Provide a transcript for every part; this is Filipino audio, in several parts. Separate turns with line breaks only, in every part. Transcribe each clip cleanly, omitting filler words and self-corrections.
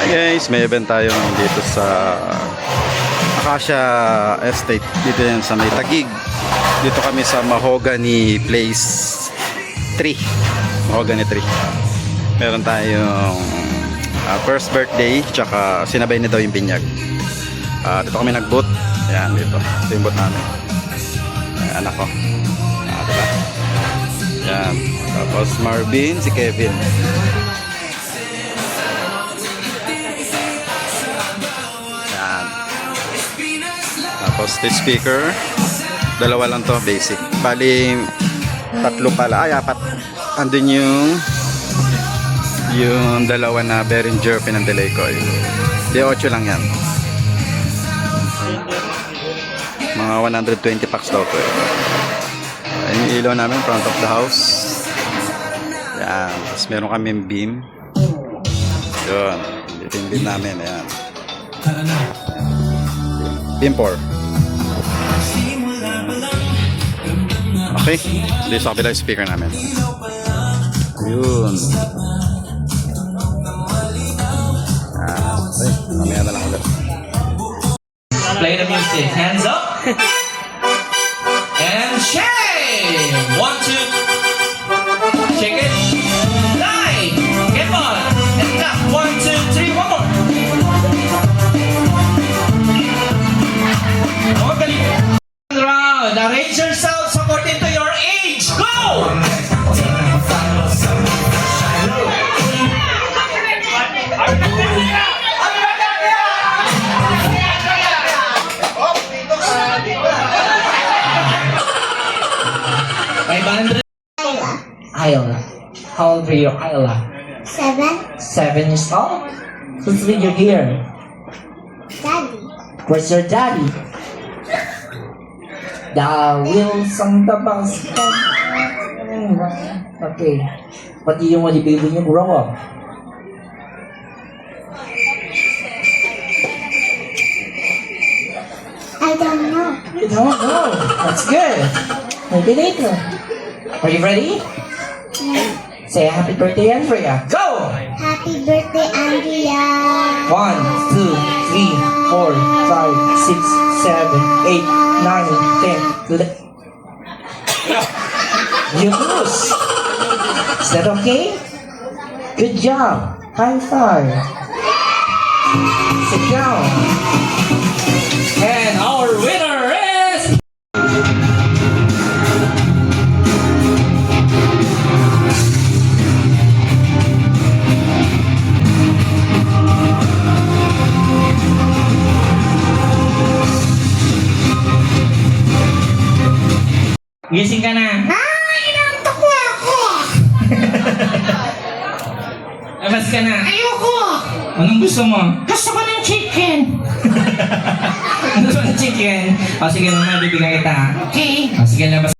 Guys, may event tayo dito sa Acacia Estate. Dito yan sa may Taguig. Dito kami sa Mahogany Place 3. Mahogany 3. Meron tayong first birthday, tsaka sinabay na daw yung binyag. Dito kami nag-boot. Ayan, dito. Ito yung boot namin. Ayan, anak ko. Diba? Ayan. Tapos Marvin, si Kevin. Tapos the speaker, dalawa lang to, basic. Bali, tatlo pala, ay apat. Andun yung dalawa na Behringer pinandelay ko. Di 8 lang yan. Mga 120 packs daw to eh. Ayan yung ilaw namin, front of the house. Yan. Tapos meron kaming beam. Yun. Dito yung beam namin. Ayan. Beam 4. Okay, dito sa kabila yung speaker namin. Yun. Okay, mamaya na lang ulit.
Play the music. Hands up. And shake. 1, 2. Shake it. Nine. Come on. And clap. 1, 2, 3. One more. More galing. Round. Arrange yourself according to your age. Go! Ayla. How old are you, Ayla?
7.
7 years old? Who's with you here?
Daddy.
Where's your daddy? The wheels on the bus. Okay. What do you want to be when you grow up?
I don't know.
You don't know. That's good. Maybe later. Are you ready?
Yeah.
Say happy birthday, Andrea. Go!
Happy birthday, Andrea.
1, 2, 3, 4, 5, 6, 7, 8, 9, 10. You lose. Is that okay? Good job. High five. Sit down. And our winner is... Gising ka na.
Inantok mo ako.
Labas ka na.
Ayoko.
Anong gusto mo?
Gusto ko ng chicken.
Ano ba ang chicken? O sige, mama, bibigyan kita.
Okay.
O sige, labas.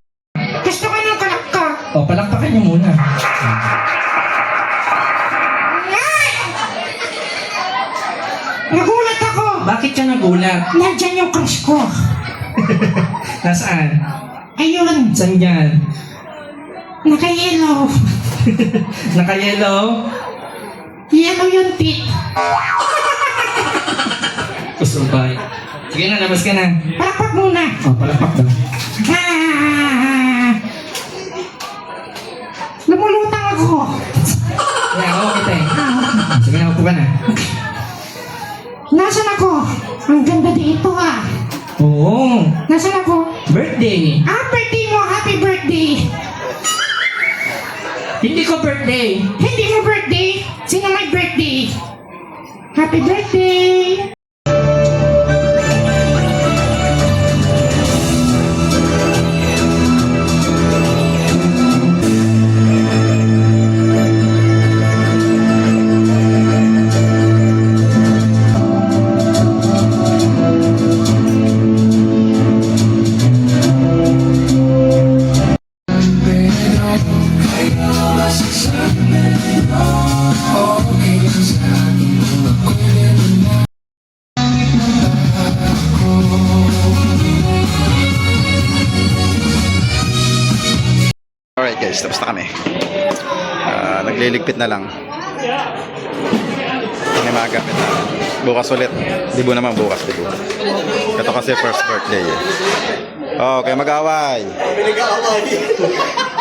Gusto ko ng kalakak.
O, palakpakan niyo muna.
Nagulat ako.
Bakit ka nagulat?
Nandyan yung crush ko.
Nasaan?
Ayun.
Saan yan?
Naka-yellow.
Naka-yellow?
Yellow yung teeth.
Kusubay. Sige na, labas ka na.
Palakpak muna.
O, palakpak daw.
Lumulutang ako.
Kaya ako kita eh. Sige na, upo ka na.
Nasaan ako? Ang ganda dito ah.
Oo.
Nasaan ako?
Birthday.
Birthday mo! Happy birthday!
Hindi ko birthday.
Hindi mo birthday? Sino may birthday? Happy birthday!
Guys, tapos na kami. Nagliligpit na lang. May magamit na. Bukas ulit. Dibo naman bukas, dibo. Ito kasi first birthday eh. Okay, mag-away.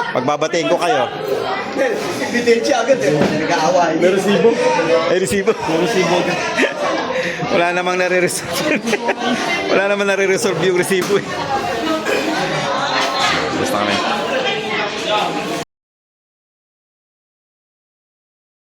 Pagbabatiin ko kayo.
Ebidensya agad eh. Nag-aaway. May resibo.
Ay, resibo.
May resibo agad.
Wala namang nare-resolve. Wala namang nare-resolve yung resibo eh.